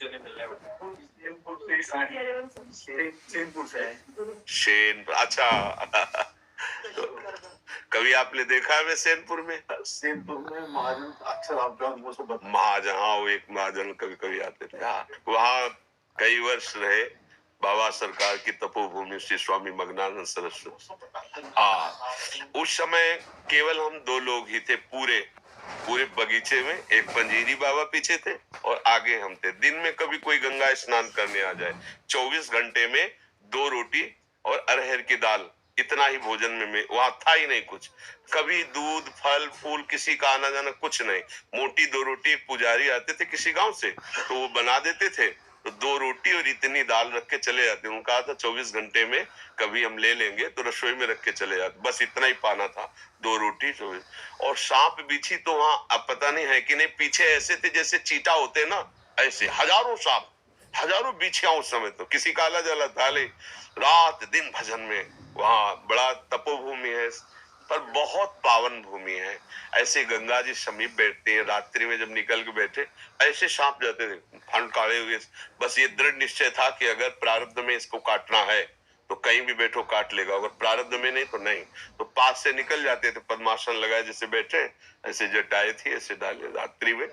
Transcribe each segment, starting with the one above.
Shane, अच्छा। तो कभी आपने देखा है सैनपुर में? सैनपुर में महाजन अक्सर आप महाजन, हाँ, वो एक महाजन कभी कभी आते थे। हाँ, वहाँ कई वर्ष रहे बाबा सरकार की तपोभूमि श्री स्वामी मगनानंद सरस्वती। हाँ, उस समय केवल हम दो लोग ही थे पूरे पूरे बगीचे में। एक पंजीरी बाबा पीछे थे और आगे हम थे। दिन में कभी कोई गंगा स्नान करने आ जाए, 24 घंटे में 2 रोटी और अरहर की दाल, इतना ही भोजन में वहां था ही नहीं कुछ। कभी दूध फल फूल किसी का आना जाना कुछ नहीं। मोटी 2 रोटी, एक पुजारी आते थे किसी गांव से तो वो बना देते थे, तो 2 रोटी और इतनी दाल रख के चले जाते। उन्होंने कहा था 24 घंटे में कभी हम ले लेंगे तो रसोई में रख के चले जाते, बस इतना ही पाना था, 2 रोटी 24। और सांप बिच्छी तो वहां अब पता नहीं है कि नहीं, पीछे ऐसे थे जैसे चीता होते ना, ऐसे हजारों सांप, हजारों बिच्छियां। उस समय तो किसी का आला जला था, रात दिन भजन में। वहां बड़ा तपोभूमि है पर बहुत पावन भूमि है। ऐसे गंगा जी समीप बैठते हैं, रात्रि में जब निकल के बैठे ऐसे सांप जाते थे फंकाड़े हुए। बस ये दृढ़ निश्चय था कि अगर प्रारब्ध में इसको काटना है तो कहीं भी बैठो काट लेगा, अगर प्रारब्ध में नहीं तो नहीं। तो पास से निकल जाते थे, पद्मासन लगाए जैसे बैठे, ऐसे जटाए थी, ऐसे डाले रात्रि में।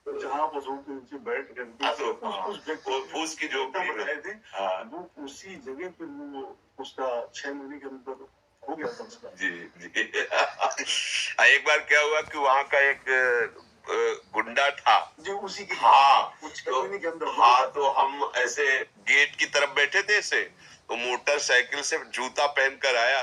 जहाँ पशुओं के नीचे बैठ कर उस फूस की झोपड़ी बनाए थे, वो उसी जगह पे वो उसका 6 महीने के अंदर हो गया था उसका। जी जी। एक बार क्या हुआ कि वहाँ का एक गुंडा था जो उसी की, हाँ, के अंदर, हाँ, तो हम ऐसे गेट की तरफ बैठे थे ऐसे, तो मोटरसाइकिल से जूता पहन कर आया।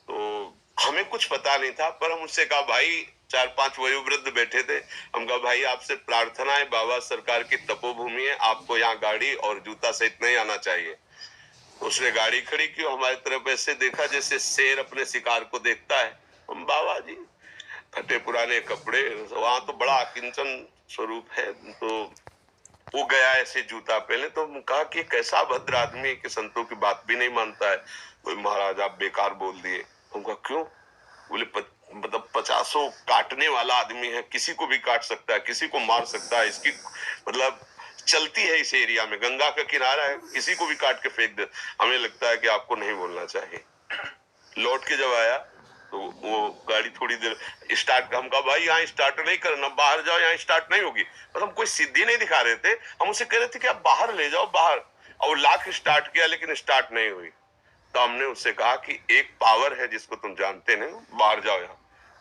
तो हमें कुछ पता नहीं था, पर हम उससे कहा भाई, 4-5 वयोवृद्ध बैठे थे, हम कहा भाई आपसे प्रार्थना है, बाबा सरकार की तपोभूमि है, आपको यहाँ गाड़ी और जूता सहित नहीं आना चाहिए। उसने गाड़ी खड़ी की, हमारी तरफ ऐसे देखा जैसे शेर अपने शिकार को देखता है। हम बाबा जी फटे पुराने कपड़े, वहां तो बड़ा किंचन स्वरूप है, तो वो गया ऐसे जूता पहने। तो कहा कि कैसा भद्र आदमी है कि संतों की बात भी नहीं मानता है। कोई महाराज आप बेकार बोल दिए। उनका क्यों? बोले मतलब 50 काटने वाला आदमी है, किसी को भी काट सकता है, किसी को मार सकता है, इसकी मतलब चलती है इस एरिया में, गंगा का किनारा है, किसी को भी काट के फेंक दे। हमें लगता है कि आपको नहीं बोलना चाहिए। लौट के जब आया तो वो गाड़ी थोड़ी देर स्टार्ट, हम कहा भाई यहाँ स्टार्ट नहीं करना, बाहर जाओ, यहाँ स्टार्ट नहीं होगी। मतलब हम कोई सिद्धि नहीं दिखा रहे थे, हम उसे कह रहे थे कि आप बाहर ले जाओ बाहर। और लाख स्टार्ट किया लेकिन स्टार्ट नहीं हुई। तो हमने उससे कहा कि एक पावर है जिसको तुम जानते नहीं, बाहर जाओ यहाँ।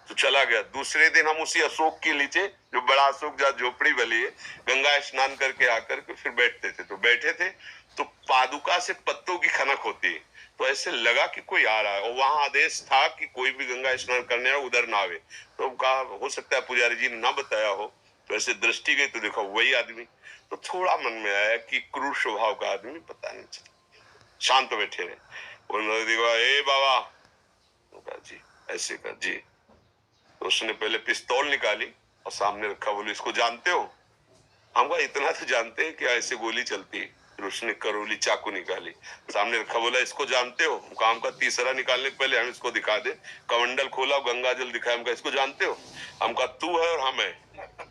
तो चला गया। दूसरे दिन हम उसी अशोक के नीचे, जो बड़ा अशोक जहाँ झोपड़ी बनी है, गंगा स्नान करके आकर के फिर बैठते थे। तो बैठे थे तो पादुका से पत्तों की खनक होती है, तो ऐसे लगा कि कोई आ रहा है, और वहां आदेश था कि कोई भी गंगा स्नान करने आए उधर ना आवे। तो कहा हो सकता है पुजारी जी ने ना बताया हो। तो ऐसे दृष्टि गई तो देखा वही आदमी। तो थोड़ा मन में आया कि क्रूर स्वभाव का आदमी, पता नहीं चला। शांत बैठे रहे। उन्होंने देखा, ए बाबा, जी ऐसे कर जी। तो उसने पहले पिस्तौल निकाली और सामने रखा, बोले इसको जानते हो? हम कहा इतना तो जानते हैं कि ऐसे गोली चलती है। फिर उसने करोली चाकू निकाली, सामने रखा, बोला इसको जानते हो? काम का तीसरा निकालने के पहले हम इसको दिखा दे, कमंडल खोला, गंगा जल दिखाया। हम कहा इसको जानते हो? हम कहा तू है और हम है,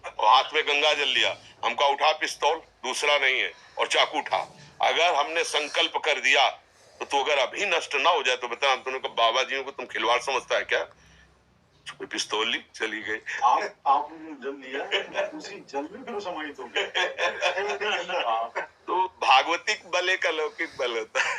और हाथ में गंगा जल लिया। हम कहा उठा पिस्तौल, दूसरा नहीं है, और चाकू उठा। अगर हमने संकल्प कर दिया तो तू अगर अभी नष्ट ना हो जाए तो बता। तुमने कहा बाबा जी को तुम खिलवाड़ समझता है क्या? पिस्तौल ली, चली गई। आपने जल लिया, उसी जल में फिर समाहित हो गया। तो भागवतिक बल एक अलौकिक बल होता है।